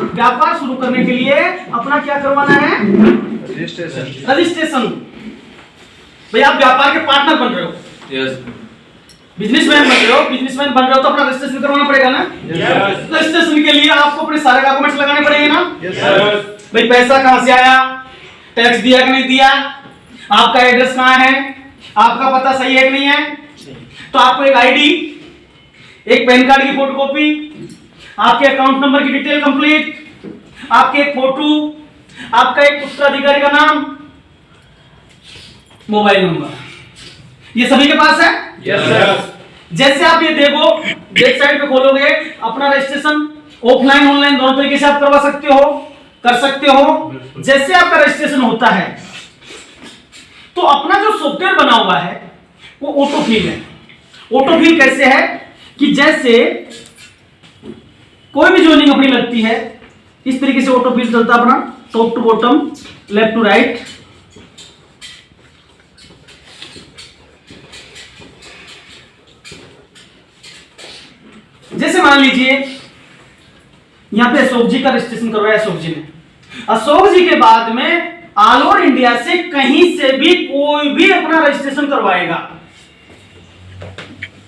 व्यापार शुरू करने के लिए अपना क्या करवाना है? रजिस्ट्रेशन। भाई आप व्यापार के पार्टनर बन रहे हो, बिजनेसमैन बन रहे हो, बिजनेसमैन बन रहे हो तो अपना रजिस्ट्रेशन करवाना पड़ेगा ना? रजिस्ट्रेशन के लिए आपको अपने सारे डॉक्यूमेंट्स लगाने पड़ेंगे ना? भाई पैसा कहां से आया, टैक्स दिया कि नहीं दिया, आपका एड्रेस कहां है, आपका पता सही है कि नहीं है, तो आपको एक आईडी, एक पैन कार्ड की फोटोकॉपी, आपके अकाउंट नंबर की डिटेल कंप्लीट, आपके एक फोटो, आपका एक उत्तराधिकारी का नाम, मोबाइल नंबर, ये सभी के पास है? Yes sir. जैसे आप ये देखो वेबसाइट पे खोलोगे, अपना रजिस्ट्रेशन ऑफलाइन ऑनलाइन दोनों तरीके से आप करवा सकते हो, कर सकते हो। जैसे आपका रजिस्ट्रेशन होता है तो अपना जो सॉफ्टवेयर बना हुआ है वो ऑटोफिल है। ऑटोफिल कैसे है कि जैसे कोई भी ज्वाइनिंग अपनी लगती है इस तरीके से ऑटोफिल चलता है अपना, top to bottom, left to right. जैसे मान लीजिए यहां पे अशोक जी का रजिस्ट्रेशन करवाया अशोक जी ने, अशोक जी के बाद में ऑल ओवर इंडिया से कहीं से भी कोई भी अपना रजिस्ट्रेशन करवाएगा,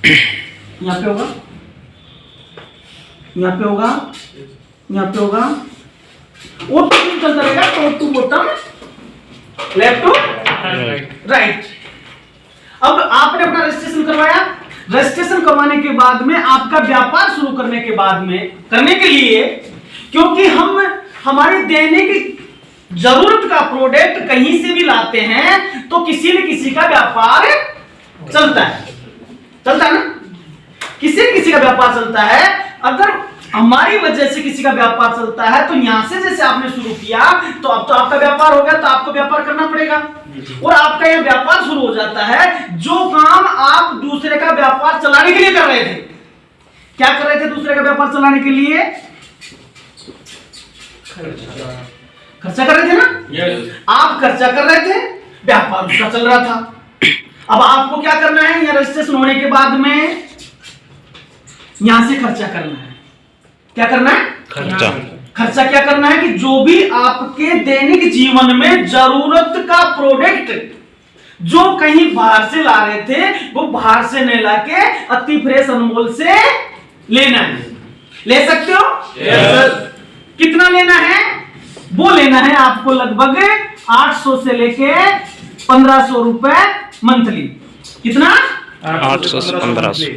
यहां पे होगा, यहां पे होगा, यहां पे होगा, ऑटोफिल चलता रहेगा, top to bottom, left to right. अब आपने अपना रजिस्ट्रेशन करवाया, रजिस्ट्रेशन करवाने के बाद में आपका व्यापार शुरू करने के बाद में करने के लिए, क्योंकि हम हमारे दैनिक जरूरत का प्रोडक्ट कहीं से भी लाते हैं तो किसी न किसी का व्यापार चलता है, चलता है ना, किसी न किसी का व्यापार चलता है। अगर हमारी वजह से किसी का व्यापार चलता है तो यहां से जैसे आपने शुरू किया तो अब तो आपका व्यापार हो गया, तो आपको व्यापार करना पड़ेगा और आपका यह व्यापार शुरू हो जाता है। जो काम आप दूसरे का व्यापार चलाने के लिए कर रहे थे, क्या कर रहे थे दूसरे का व्यापार चलाने के लिए? खर्चा कर रहे थे ना? आप खर्चा कर रहे थे, व्यापार उसका चल रहा था। अब आपको क्या करना है, यहां रजिस्ट्रेशन होने के बाद में यहां से खर्चा करना है। क्या करना है? खर्चा। खर्चा क्या करना है कि जो भी आपके दैनिक जीवन में जरूरत का प्रोडक्ट जो कहीं बाहर से ला रहे थे वो बाहर से नहीं लाके अति फ्रेश अनमोल से लेना है। ले सकते हो? यस। कितना लेना है? वो लेना है आपको लगभग 800 से लेके 1500 रुपए मंथली। कितना? 800 से 1500।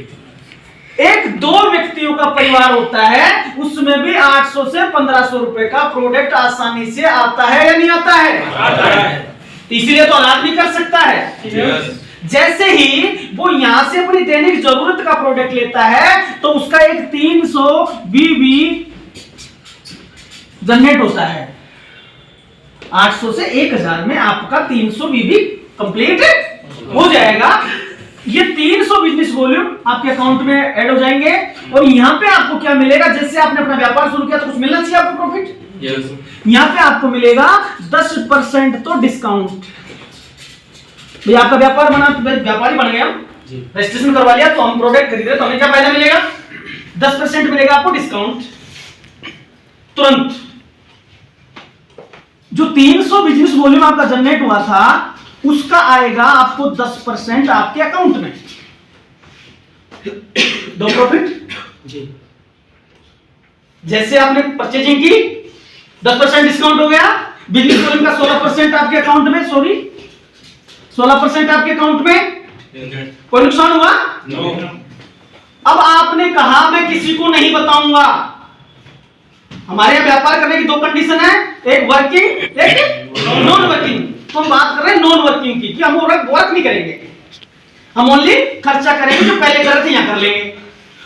एक दो व्यक्तियों का परिवार होता है उसमें भी 800 से 1500 रुपए का प्रोडक्ट आसानी से आता है या नहीं आता है? आता है। इसलिए तो अनाथ भी कर सकता है। yes. जैसे ही वो यहां से अपनी दैनिक जरूरत का प्रोडक्ट लेता है तो उसका एक 300 बीबी जनरेट होता है। 800 से 1000 में आपका 300 बीबी कंप्लीट हो जाएगा। ये 300 बिजनेस वॉल्यूम आपके अकाउंट में ऐड हो जाएंगे और यहाँ पे आपको क्या मिलेगा, जैसे आपने अपना व्यापार शुरू किया तो कुछ मिलना चाहिए आपको प्रॉफिट। yes. यहाँ पे आपको मिलेगा 10% तो डिस्काउंट। भाई आपका व्यापार बना, व्यापारी बन गया, रजिस्ट्रेशन करवा लिया तो हम प्रोडक्ट खरीद रहे तो हमें क्या फायदा मिलेगा? 10% मिलेगा आपको डिस्काउंट तुरंत। जो 300 बिजनेस वॉल्यूम आपका जनरेट हुआ था उसका आएगा आपको 10% आपके अकाउंट में। दो प्रॉफिट जी। जैसे आपने परचेजिंग की 10% डिस्काउंट हो गया, बिजनेस वॉल्यूम का 16% आपके अकाउंट में, सॉरी 16% आपके अकाउंट में, कोई नुकसान हुआ? नो। अब आपने कहा मैं किसी को नहीं बताऊंगा। हमारे यहां व्यापार करने की दो कंडीशन है, एक वर्किंग एक नॉन वर्किंग। तो हम बात कर रहे हैं नॉन वर्किंग की कि हम वर्क नहीं करेंगे, हम ओनली खर्चा करेंगे, जो पहले कर रहे थे यहां कर लेंगे।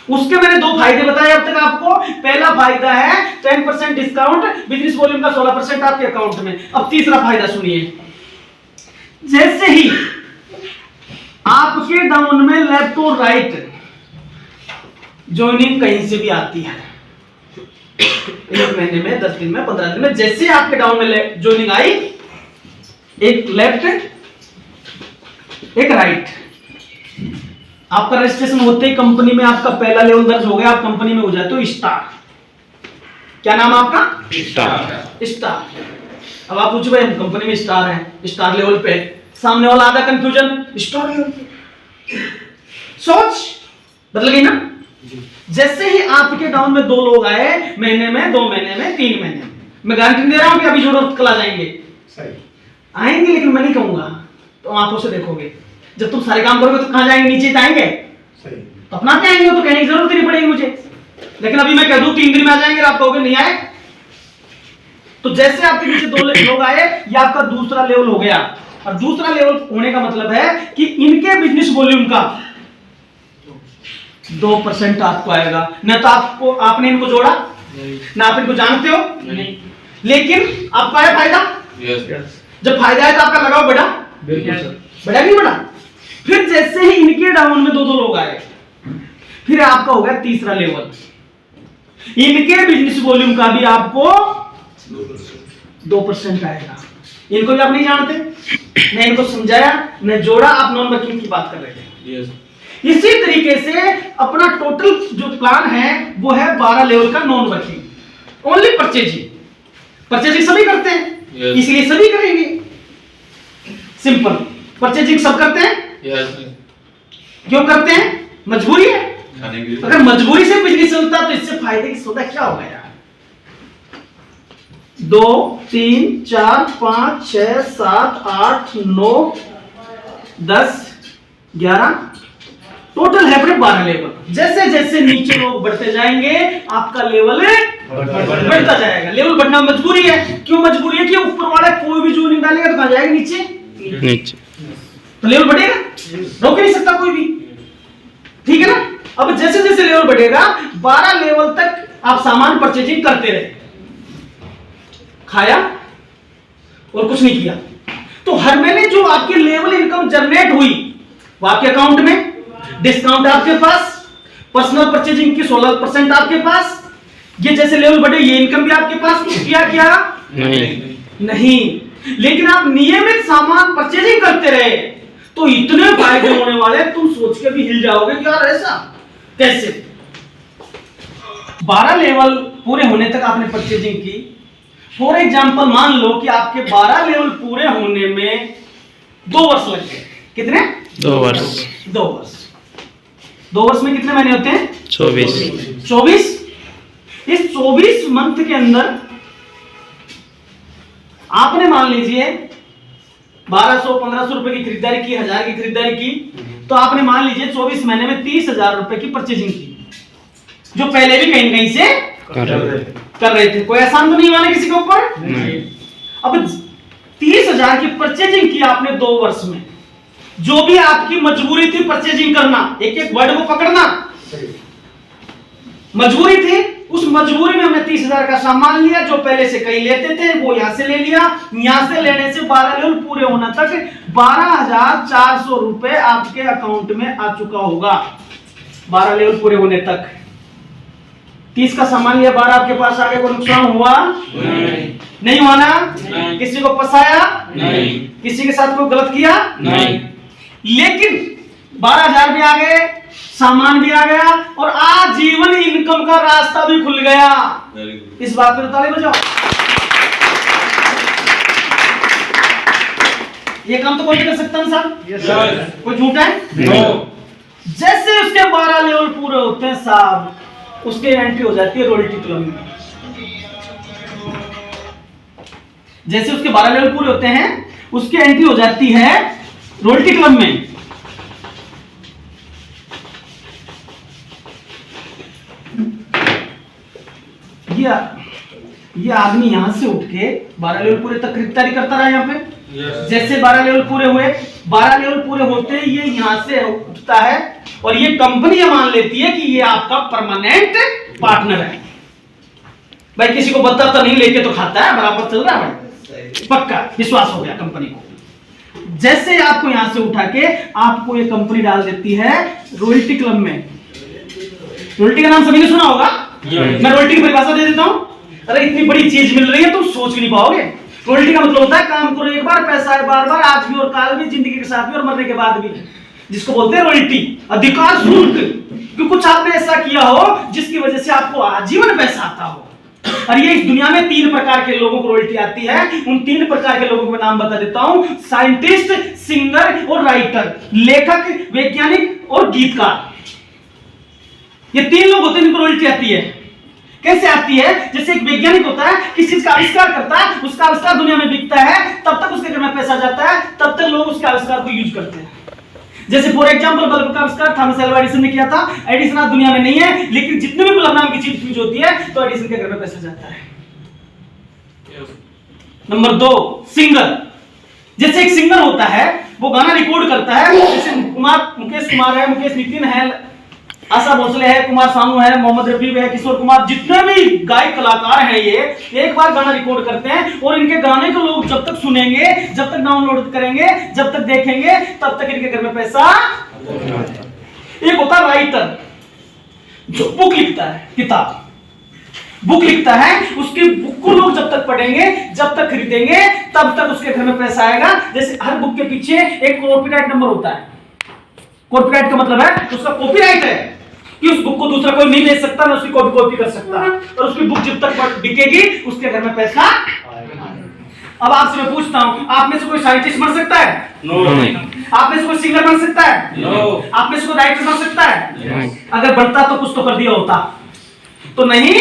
उसके मैंने दो फायदे बताए अब तक आपको। पहला फायदा है 10% डिस्काउंट, बिजनेस वॉल्यूम का 16% आपके अकाउंट में। अब तीसरा फायदा सुनिए, जैसे ही आपके डाउन में लेफ्ट और राइट ज्वाइनिंग कहीं से भी आती है, 1 महीने में, 10 दिन में, 15 दिन में, जैसे आपके डाउन में ज्वाइनिंग आई, एक लेफ्ट एक राइट, आपका रजिस्ट्रेशन होते ही कंपनी में आपका पहला लेवल दर्ज हो गया, आप कंपनी में हो जाते हो स्टार। क्या नाम आपका? स्टार। स्टार। अब आप पूछो भाई हम कंपनी में स्टार हैं, स्टार लेवल पे, सामने वाला आधा कंफ्यूजन, स्टार लेवल पे सोच बदल गई ना। जैसे ही आपके गांव में 2 लोग आए, महीने में, 2 महीने में, 3 महीने में, मैं गारंटी दे रहा हूं कि अभी जोड़ो कल आ जाएंगे। आएंगे लेकिन मैं नहीं कहूंगा, तो आंखों से देखोगे। जब तुम सारे काम करोगे तो कहां जाएंगे? नीचे तो आएंगे। तो अपना क्या आएंगे, तो कहने की जरूरत ही नहीं पड़ेगी मुझे। लेकिन अभी मैं कह दूं 3 दिन में आ जाएंगे, आप कहोगे नहीं आए। तो जैसे आपके नीचे 2 लोग आए, ये आपका दूसरा लेवल हो गया। और दूसरा लेवल होने का मतलब है कि इनके बिजनेस वॉल्यूम का 2% आपको आएगा। न तो आपने इनको जोड़ा, ना आप इनको जानते हो, लेकिन आपको आया फायदा। जब फायदा है तो आपका लगाव बढ़ा, बढ़ा नहीं बढ़ा। फिर जैसे ही इनके डाउन में 2 लोग आए, फिर आपका हो गया तीसरा लेवल। इनके बिजनेस वॉल्यूम का भी आपको 2% आएगा। इनको भी आप नहीं जानते, मैं इनको समझाया, मैं जोड़ा, आप नॉन वर्किंग की बात कर रहे थे। इसी तरीके से अपना टोटल जो प्लान है वो है 12 लेवल का नॉन वर्किंग। ओनली परचेजिंग सभी करते हैं, इसलिए सभी करेंगे। सिंपल, परचेजिंग सब करते हैं। क्यों करते हैं? मजबूरी है। अगर मजबूरी से बिजनेस चलता तो इससे फायदे की सौदा क्या होगा यार? 2 3 4 5 6 7 8 9 10 11 टोटल है अपने 12 लेवल। जैसे जैसे नीचे लोग बढ़ते जाएंगे आपका लेवल बढ़ता जाएगा। लेवल बढ़ना मजबूरी है। क्यों मजबूरी है? कि ऊपर वाला कोई भी जो नहीं डालेगा तो कहां जाएगा? नीचे। तो लेवल बढ़ेगा, रोक नहीं सकता कोई भी, ठीक है ना। अब जैसे जैसे लेवल बढ़ेगा 12 लेवल तक आप सामान परचेजिंग करते रहे, खाया और कुछ नहीं किया, तो हर महीने जो आपकी लेवल इनकम जनरेट हुई वो आपके अकाउंट में, डिस्काउंट आपके पास, पर्सनल परचेजिंग की 16% आपके पास। ये जैसे लेवल बढ़े ये इनकम भी आपके पास। कुछ किया क्या? नहीं। लेकिन आप नियमित सामान परचेजिंग करते रहे तो इतने फायदे होने वाले, तुम सोच के भी हिल जाओगे कि यार ऐसा कैसे। 12 लेवल पूरे होने तक आपने परचेजिंग की। फॉर एग्जाम्पल मान लो कि आपके 12 लेवल पूरे होने में 2 वर्ष लग गए। कितने? 2 वर्ष। 2 वर्ष। 2 वर्ष में कितने महीने होते हैं? 24। इस 24 मंथ के अंदर आपने मान लीजिए 1200-1500 रुपए की खरीदारी की, 1000 की खरीदारी की, तो आपने मान लीजिए 24 महीने में 30,000 रुपए की परचेजिंग की, जो पहले भी कहीं कहीं से कर रहे थे। कोई आसान तो नहीं माने किसी के ऊपर। अब 30,000 की परचेजिंग की आपने 2 वर्ष में, जो भी आपकी मजबूरी थी परचेजिंग करना, एक एक वर्ड को पकड़ना, मजबूरी थी, उस मजबूरी में हमने 30,000 का सामान लिया। जो पहले से कहीं लेते थे वो यहां से ले लिया। यहां से लेने से 12 लेवल पूरे होने तक 12,400 रुपए आपके अकाउंट में आ चुका होगा। 12 लेवल पूरे होने तक 30 का सामान लिया, 12 आपके पास आगे, को नुकसान हुआ? नहीं हुआ ना? किसी को फंसाया? नहीं। किसी के साथ कोई गलत किया? नहीं। लेकिन 12,000 भी आ गए, सामान भी आ गया और आजीवन इनकम का रास्ता भी खुल गया। इस बात पे ताली बजाओ। ये काम तो कोई कर सकता है साहब? कोई झूठा है? जैसे उसके 12 लेवल पूरे होते हैं साहब, उसके एंट्री हो जाती है रॉयल्टी क्लब में। जैसे उसके 12 लेवल पूरे होते हैं उसकी एंट्री हो जाती है रॉयल्टी क्लब में। ये आदमी यहां से उठ के 12 लेवल पूरे तक खरीदारी करता रहा यहाँ पे। जैसे 12 लेवल पूरे हुए, 12 लेवल पूरे होते ये यहां से उठता है और ये कंपनी मान लेती है कि ये आपका परमानेंट पार्टनर है। भाई किसी को बताता नहीं, लेके तो खाता है, बराबर चल रहा है भाई, पक्का विश्वास हो गया कंपनी को। जैसे आपको यहां से उठा के आपको ये कंपनी डाल देती है रॉयल्टी क्लब में। रॉयल्टी का नाम सभी ने सुना होगा। मैं रॉयल्टी की परिभाषा दे देता हूं। अरे इतनी बड़ी चीज मिल रही है तुम सोच नहीं पाओगे। रॉयल्टी का मतलब होता है काम करो एक बार, पैसा है बार बार, आज भी और काल भी, जिंदगी के साथ भी और मरने के बाद भी, जिसको बोलते हैं रॉयल्टी। अधिकार शुल्क, कि कुछ आपने ऐसा किया हो जिसकी वजह से आपको आजीवन पैसा आता हो, और ये इस दुनिया में 3 प्रकार के लोगों को रॉयल्टी आती है। उन 3 प्रकार के लोगों के नाम बता देता हूं, साइंटिस्ट, सिंगर और राइटर, लेखक, वैज्ञानिक और गीतकार। ये 3 लोग होते हैं जिनको रॉयल्टी आती है। कैसे आती है? जैसे एक वैज्ञानिक होता है, किसी चीज का आविष्कार करता है, उसका आविष्कार दुनिया में बिकता है, तब तक उसके घर में पैसा जाता है, तब तक लोग उसके आविष्कार को यूज करते हैं। जैसे फॉर एग्जांपल बल्ब का आविष्कार थॉमस अल्वा एडिसन ने किया था। एडिसन आज दुनिया में नहीं है, लेकिन जितने भी बल्ब नाम की चीज यूज होती है तो एडिसन के घर में पैसा जाता है। Number 2, singer. जैसे एक सिंगर होता है, वो गाना रिकॉर्ड करता है, जैसे मुकेश कुमार है, मुकेश नितिन है, आशा भोसले है, कुमार सानू है, मोहम्मद रफी है, किशोर कुमार, जितने भी गायक कलाकार हैं, ये एक बार गाना रिकॉर्ड करते हैं और इनके गाने को लोग जब तक सुनेंगे, जब तक डाउनलोड करेंगे, जब तक देखेंगे, तब तक इनके घर में पैसा। एक होता है राइटर, जो बुक लिखता है, किताब बुक लिखता है, उसकी बुक को लोग जब तक पढ़ेंगे, जब तक खरीदेंगे, तब तक उसके घर में पैसा आएगा। जैसे हर बुक के पीछे एक कॉपीराइट नंबर होता है। कॉपीराइट का मतलब है उसका कॉपीराइट है कि उस बुक को दूसरा कोई नहीं बेच सकता, ना उसकी कॉपी कर सकता, और उसकी बुक जब तक बिकेगी उसके घर में पैसा आएगा। अब आपसे मैं पूछता हूं, आप में से कोई साइंटिस्ट बन सकता है? नो। आप में से कोई सिंगर बन सकता है? नो। आप में से कोई राइटर बन सकता है? अगर बनता तो कुछ तो कर दिया होता, तो नहीं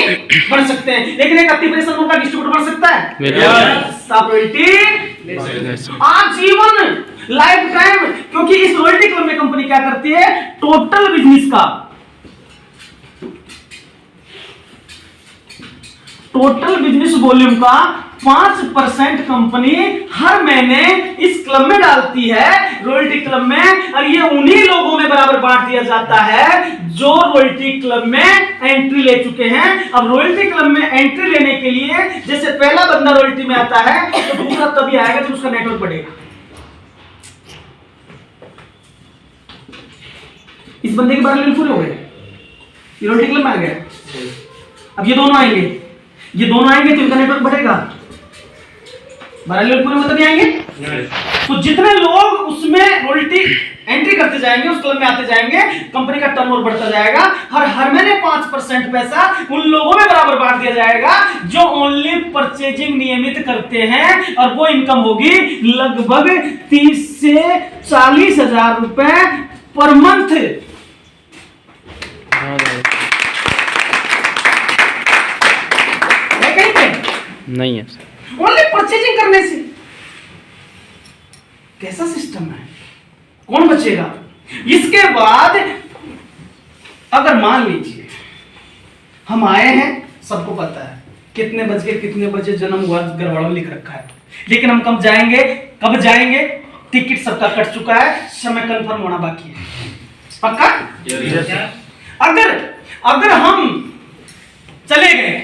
बन सकते हैं। लेकिन एक अतिप्रेशन का डिस्ट्रीब्यूटर बन सकता है? आजीवन, लाइफ टाइम। क्योंकि इस रॉयल्टी क्लब में कंपनी क्या करती है? टोटल बिजनेस का, टोटल बिजनेस वॉल्यूम का 5% कंपनी हर महीने इस क्लब में डालती है, रॉयल्टी क्लब में, और ये उन्हीं लोगों में बराबर बांट दिया जाता है जो रॉयल्टी क्लब में एंट्री ले चुके हैं। अब रॉयल्टी क्लब में एंट्री लेने के लिए जैसे पहला बंदा रॉयल्टी में आता है, तो दूसरा तभी आएगा जब उसका नेटवर्क बढ़ेगा। इस बंदे के 12 लेवल पूरे हो गए, ये रॉयल्टी क्लब में आ गया। अब ये दोनों आएंगे, ये दोनों आएंगे तो इनका नेटवर्क बढ़ेगा। 12 लेवल पूरे मतलब नहीं आएंगे। तो जितने लोग उसमें रॉयल्टी एंट्री करते जाएंगे, उस क्लब में आते जाएंगे, कंपनी का टर्नओवर बढ़ता जाएगा। हर महीने 5% पैसा उन लोगों में बराबर बांट दिया जाएगा जो ओनली परचेजिंग नियमित करते हैं, और वो इनकम होगी लगभग 30 से 40 हजार रुपए पर मंथ। नहीं है ओनली परचेजिंग करने से। कैसा सिस्टम है? कौन बचेगा? इसके बाद अगर मान लीजिए हम आए हैं, सबको पता है कितने बज के कितने बजे जन्म हुआ, गड़बड़ लिख रखा है, लेकिन हम कब जाएंगे, कब जाएंगे, टिकट सबका कट चुका है, समय कंफर्म होना बाकी है। पक्का? अगर हम चले गए,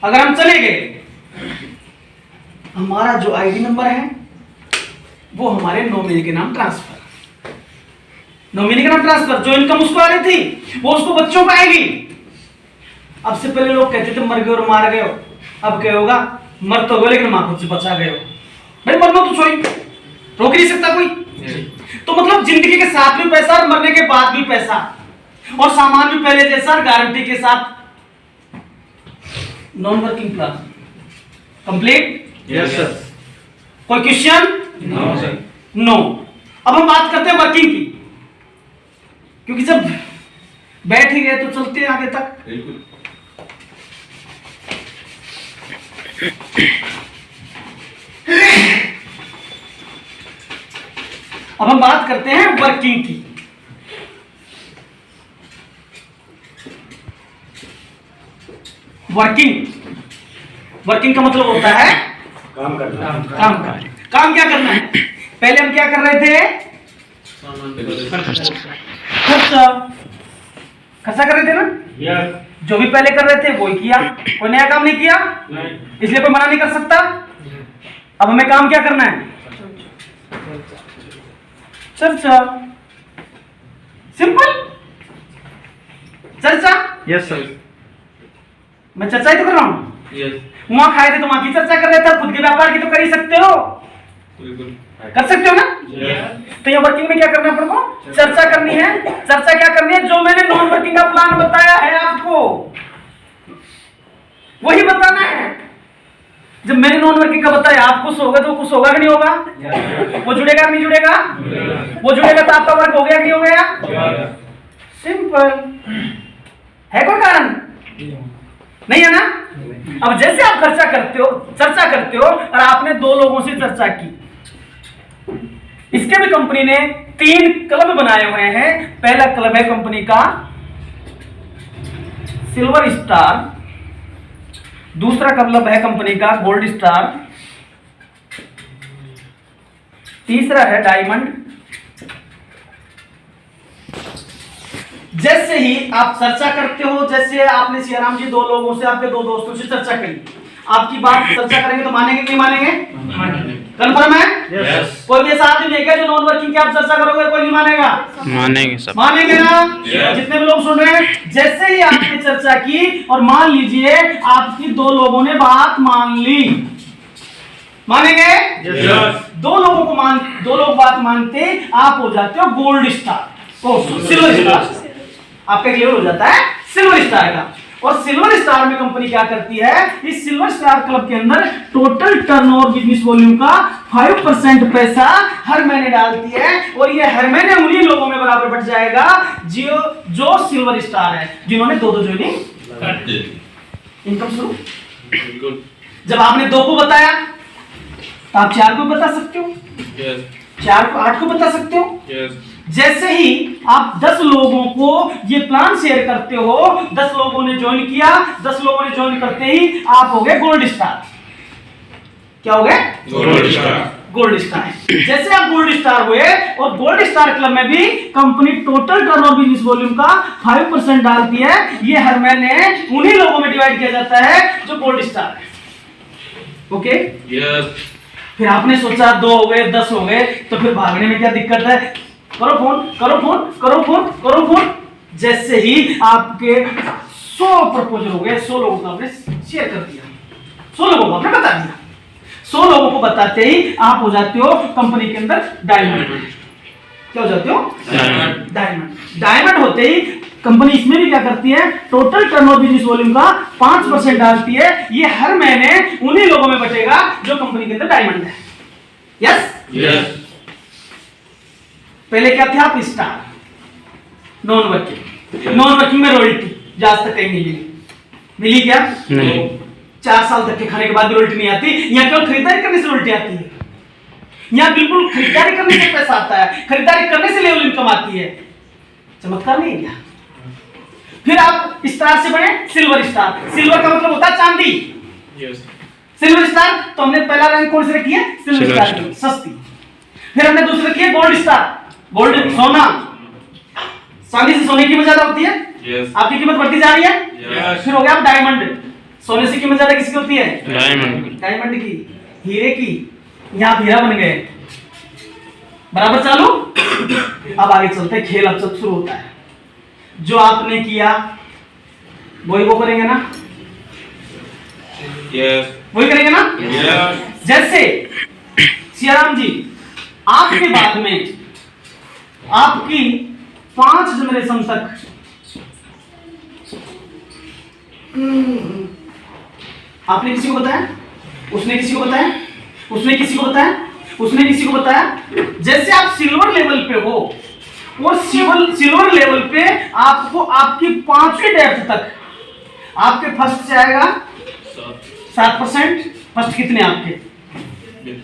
अगर हम चले गए, हमारा जो आईडी नंबर है वो हमारे नॉमिनी के नाम ट्रांसफर, नॉमिनी के नाम ट्रांसफर। जो इनकम उसको आ रही थी वो उसको बच्चों को आएगी। अब से पहले लोग कहते थे मर गए और मार गए हो, अब क्या होगा? मर तो गए लेकिन मां खुद से बचा गए हो। भाई मरना तो छोड़, रोक नहीं सकता कोई। तो मतलब जिंदगी के साथ भी पैसा और मरने के बाद भी पैसा, और सामान भी पहले जैसा, गारंटी के साथ। Non working plan complete? Yes sir. कोई क्वेश्चन? No sir. नो। अब हम बात करते हैं वर्किंग की, क्योंकि जब बैठ ही गए तो चलते हैं आगे तक। बिल्कुल। अब हम बात करते हैं वर्किंग की। वर्किंग का मतलब होता है काम करना। काम क्या करना है? पहले हम क्या कर रहे थे? खर्चा कर रहे थे ना? यस। जो भी पहले कर रहे थे वही किया, कोई नया काम नहीं किया, इसलिए कोई मना नहीं कर सकता। अब हमें काम क्या करना है? चर्चा। सिंपल चर्चा। Yes sir. मैं चर्चा ही तो कर रहा हूं। यस। वहां खाए थे तो वहां की चर्चा कर रहे थे, खुद के व्यापार की तो कर ही सकते हो, बिल्कुल कर सकते हो ना? तो ये वर्किंग में क्या करना पड़ेगा? चर्चा करनी है। चर्चा क्या करनी है? जो मैंने नॉन वर्किंग का प्लान बताया है आपको, जब मैंने नॉन वर्किंग का बताया आप खुश होगा तो खुश होगा कि नहीं होगा? वो जुड़ेगा कि नहीं जुड़ेगा? वो जुड़ेगा तो आपका वर्क हो गया कि नहीं हो गया? सिंपल है। कोई कारण नहीं है ना? अब जैसे आप चर्चा करते हो और आपने 2 लोगों से चर्चा की, इसके भी कंपनी ने 3 क्लब बनाए हुए हैं। पहला क्लब है कंपनी का सिल्वर स्टार, दूसरा क्लब है कंपनी का गोल्ड स्टार, तीसरा है डायमंड। जैसे ही आप चर्चा करते हो, जैसे आपने सियाराम जी 2 लोगों से, आपके 2 दोस्तों से चर्चा करी, आपकी बात चर्चा करेंगे तो मानेंगे कि नहीं मानेंगे? कंफर्म है? Yes. कोई भी ऐसा आदमी है क्या जो नॉन वर्किंग की आप चर्चा करोगे कोई नहीं मानेगा? मानेंगे सब। मानेंगे ना? Yes. जितने भी लोग सुन रहे हैं, जैसे ही आपने चर्चा की और मान लीजिए आपकी 2 लोगों ने बात मान ली, मानेंगे? Yes. 2 लोग बात मानते, आप हो जाते हो गोल्ड स्टार, सिल्वर स्टार। आपका लेवल हो जाता है सिल्वर स्टार का। और सिल्वर स्टार में कंपनी क्या करती है? इस सिल्वर स्टार क्लब के अंदर टोटल टर्नओवर बिजनेस वॉल्यूम का 5% पैसा हर महीने डालती है, और ये हर महीने उन्हीं लोगों में बराबर बढ़ जाएगा जो सिल्वर स्टार है, जिन्होंने 2 ज्वाइनिंग। इनकम शुरू। जब आपने 2 को बताया तो आप 4 को बता सकते हो, 4 को 8 को बता सकते हो। जैसे ही आप 10 लोगों को ये प्लान शेयर करते हो, 10 लोगों ने ज्वाइन किया, 10 लोगों ने ज्वाइन करते ही आप हो गए गोल्ड स्टार। क्या हो गए? Gold star. जैसे आप गोल्ड स्टार हुए, और गोल्ड स्टार क्लब में भी company total turnover business volume का 5% डालती है। ये हर महीने उन्हीं लोगों में डिवाइड किया जाता है जो गोल्ड स्टार है। ओके? फिर आपने सोचा 2 हो गए, 10 हो गए, तो फिर भागने में क्या दिक्कत है? करो फोन। जैसे ही आपके 100 प्रपोजल हो गए, 100 लोगों को आपने शेयर कर दिया, 100 लोगों को आपने बता दिया, 100 लोगों को बताते ही आप हो जाते हो कंपनी के अंदर डायमंड। क्या हो जाते हो? डायमंड होते ही कंपनी इसमें भी क्या करती है? टोटल टर्नओवर बिजनेस वॉल्यूम का 5% डालती है। ये हर महीने उन्हीं लोगों में बचेगा जो कंपनी के अंदर डायमंड है। यस? पहले क्या थे आप? स्टार। नॉन वर्किंग में रॉयल्टी आज तक कहीं नहीं मिली क्या? नहीं। 4 साल तक के खाने के बाद रॉयल्टी नहीं आती। यहाँ केवल खरीदारी करने से रॉयल्टी आती है। यहाँ बिल्कुल खरीदारी करने से पैसा आता है, खरीदारी करने से लेवल इनकम आती है। चमत्कार नहीं है क्या? फिर आप स्टार से बने सिल्वर स्टार। सिल्वर का मतलब होता है चांदी। सिल्वर स्टार तो हमने पहला रैंक कौन से रखी है? सिल्वर स्टार, सस्ती। फिर हमने दूसरी रखी है गोल्ड स्टार। गोल्ड सोना, चांदी से सोने की कीमत ज्यादा होती है। आपकी कीमत बढ़ती जा रही है। फिर हो गया आप डायमंड। सोने से कीमत ज्यादा किसकी होती है? डायमंड की, हीरे की। यहाँ आप हीरा बन गए। बराबर चालू। अब आगे चलते हैं, खेल अब शुरू होता है। जो आपने किया वही वो करेंगे ना? वही करेंगे ना? जैसे सियाराम जी आपके बाद में आपकी 5 जनरेशन तक आपने किसी को बताया, उसने किसी को बताया, उसने किसी को बताया, उसने किसी को बताया। जैसे आप सिल्वर लेवल पे हो, और सिल्वर लेवल पे आपको आपकी 5वीं डेप्थ तक आपके फर्स्ट से आएगा 7%। फर्स्ट कितने आपके?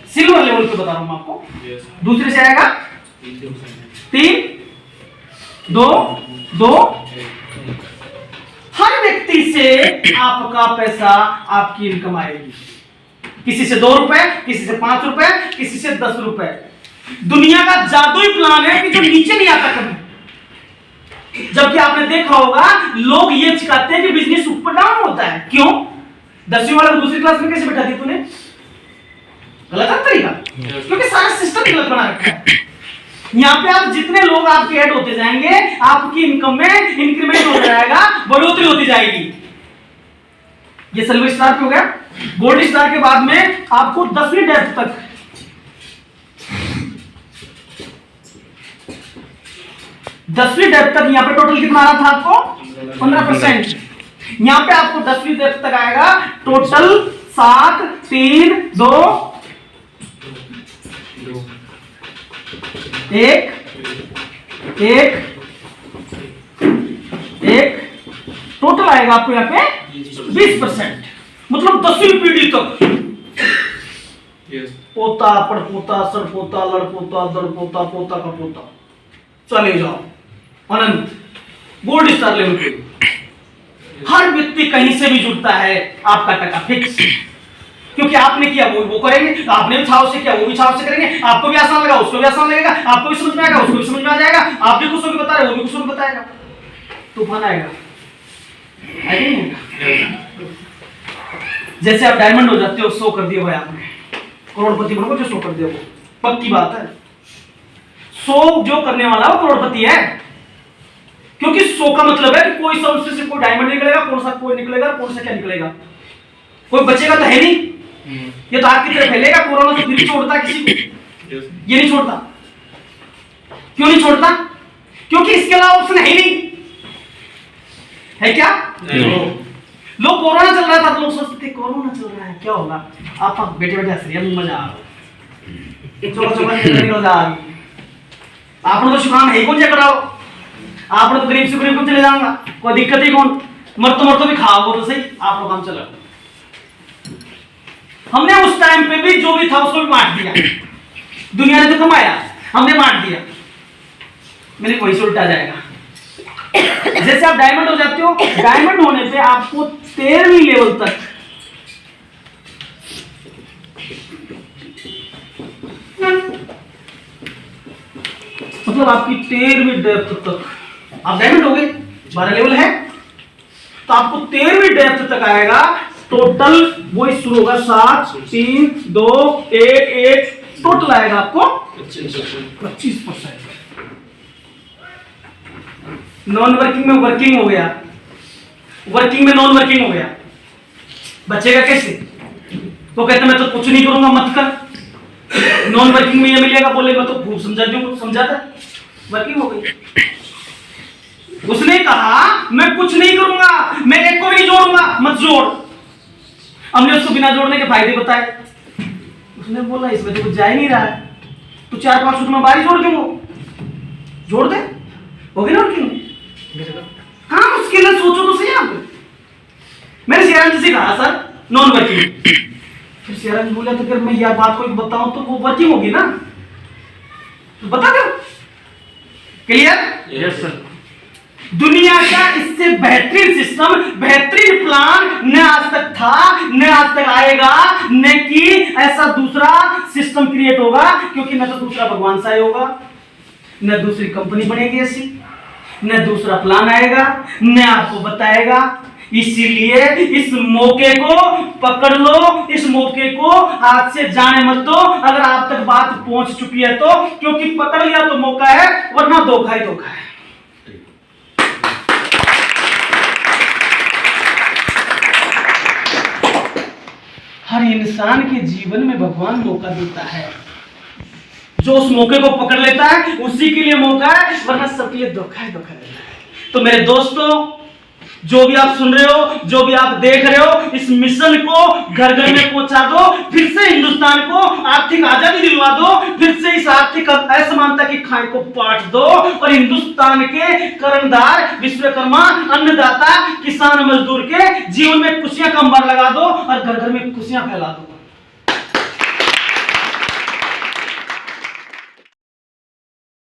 सिल्वर लेवल पे बता रहा हूं आपको। दूसरे से आएगा 3, 2। हर व्यक्ति से आपका पैसा, आपकी इनकम आएगी। किसी से 2 रुपए, किसी से 5 रुपए, किसी से 10 रुपए। दुनिया का जादुई प्लान है कि जो नीचे नहीं आता कभी। जबकि आपने देखा होगा लोग ये सिखाते हैं कि बिजनेस ऊपर डाउन होता है। क्यों? 10वीं वाला दूसरी क्लास में कैसे बैठा दी तूने? गलत है तरीका, क्योंकि सारा सिस्टम गलत बना रखा है। यहाँ पे आप जितने लोग आपके ऐड होते जाएंगे, आपकी इनकम में इंक्रीमेंट होता जाएगा, बढ़ोतरी होती जाएगी। ये सिल्वर स्टार पे हो गया। गोल्ड स्टार के बाद में आपको 10वीं डेप्थ तक, 10वीं डेप्थ तक यहाँ पे टोटल कितना आ रहा था आपको? 15%। यहाँ पे आपको 10वीं डेप्थ तक आएगा टोटल 7, 3 2 1 1 1 टोटल आएगा आपको यहाँ पे 20%, मतलब 10वीं पीढ़ी तक पोता पड़पोता सड़पोता लड़पोता दड़पोता पोता का पोता चले जाओ अनंत गोल्ड स्टार लेवल पे। हर व्यक्ति कहीं से भी जुड़ता है, आपका टका फिक्स, क्योंकि आपने किया वो करेंगे, आपने भी छाव से किया वो भी छाव से करेंगे, आपको भी आसान लगा उसको भी आसान लगेगा, आपको भी समझ में आएगा उसको भी समझ में आ जाएगा, आप भी कुछ बता रहे वो भी कुछ बताएगा, तूफान आएगा। जैसे आप डायमंड हो जाते हो, 100 कर दिया भाई आपने, करोड़पति बनोगे जो 100 कर दिया, वो पक्की बात है। 100 जो करने वाला वो करोड़पति है, क्योंकि 100 का मतलब है कि कोई सा उससे से कोई डायमंड निकलेगा, कौन सा कोई निकलेगा, कौन सा क्या निकलेगा, कोई बचेगा तो है नहीं। ये तो आपकी तरह फैलेगा, कोरोना तो फिर भी छोड़ता किसी को, ये नहीं छोड़ता। क्यों नहीं छोड़ता? क्योंकि इसके अलावा ऑप्शन है ही नहीं, है क्या? लोग कोरोना चल रहा था तो लोग सोचते थे कोरोना चल रहा है क्या होगा, आप बैठे बैठे हंस रहे हैं, मजा आ रहा है, चोका चोका निकल जा रही है। आपने तो शुक्रान है कौन चेक कराओ, आपने तो गरीब से गरीब को चले जाऊंगा, कोई दिक्कत ही कौन, मरतो भी खाओ तो सही, आप लोग काम चला। हमने उस टाइम पे भी जो भी था उसको भी बांट दिया, दुनिया ने तो कमाया, हमने बांट दिया, मेरे वही से उल्टा जाएगा। जैसे आप डायमंड हो जाते हो, डायमंड होने पे आपको 13वीं लेवल तक मतलब आपकी 13वीं डेप्थ तक आप डायमंड हो गए, 12 लेवल है तो आपको 13वीं डेप्थ तक आएगा। टोटल वही शुरू होगा 7 3 2 1 1, टोटल आएगा आपको 25%। नॉन वर्किंग में वर्किंग हो गया, वर्किंग में नॉन वर्किंग हो गया, बचेगा कैसे? तो कहते मैं तो कुछ नहीं करूंगा मत कर, नॉन वर्किंग में ये मिलेगा, बोले मैं तो खूब समझा दूं, समझाता, वर्किंग हो गई। उसने कहा मैं कुछ नहीं करूंगा, मैं एक को भी नहीं जोड़ूंगा, मत जोड़। हमने उसको बिना जोड़ने के फायदे बताए, उसने बोला इसमें तो कुछ जा ही नहीं रहा है, तो 4-5 सूत्र में बारी जोड़ क्यों, जोड़ दे, हो गई ना वर्किंग। हाँ मुश्किल है, सोचो तो सही आप। मैंने शेरान जी से कहा सर नॉन वर्किंग, फिर शेरान जी बोला तो फिर मैं यह बात को बताऊं तो वो वर्किंग होगी ना, तो बता दो। क्लियर? Yes sir. दुनिया का इससे बेहतरीन सिस्टम, बेहतरीन प्लान न आज तक था, न आज तक आएगा, न कि ऐसा दूसरा सिस्टम क्रिएट होगा, क्योंकि न तो दूसरा भगवान सा होगा, न दूसरी कंपनी बनेगी ऐसी, न दूसरा प्लान आएगा, न आपको बताएगा। इसीलिए इस मौके को पकड़ लो, इस मौके को हाथ से जाने मत दो, अगर आप तक बात पहुंच चुकी है तो, क्योंकि पकड़ लिया तो मौका है, वरना धोखा ही धोखा है। हर इंसान के जीवन में भगवान मौका देता है, जो उस मौके को पकड़ लेता है उसी के लिए मौका है, वरना सबके लिए धोखा ही धोखा रहता है। तो मेरे दोस्तों, जो भी आप सुन रहे हो, जो भी आप देख रहे हो, इस मिशन को घर घर में पहुंचा दो, फिर से हिंदुस्तान को आर्थिक आजादी दिलवा दो, फिर से इस आर्थिक असमानता की खाई को पाट दो, और हिंदुस्तान के कर्णधार विश्वकर्मा अन्नदाता किसान मजदूर के जीवन में खुशियां का अंबार लगा दो, और घर घर में खुशियां फैला दो।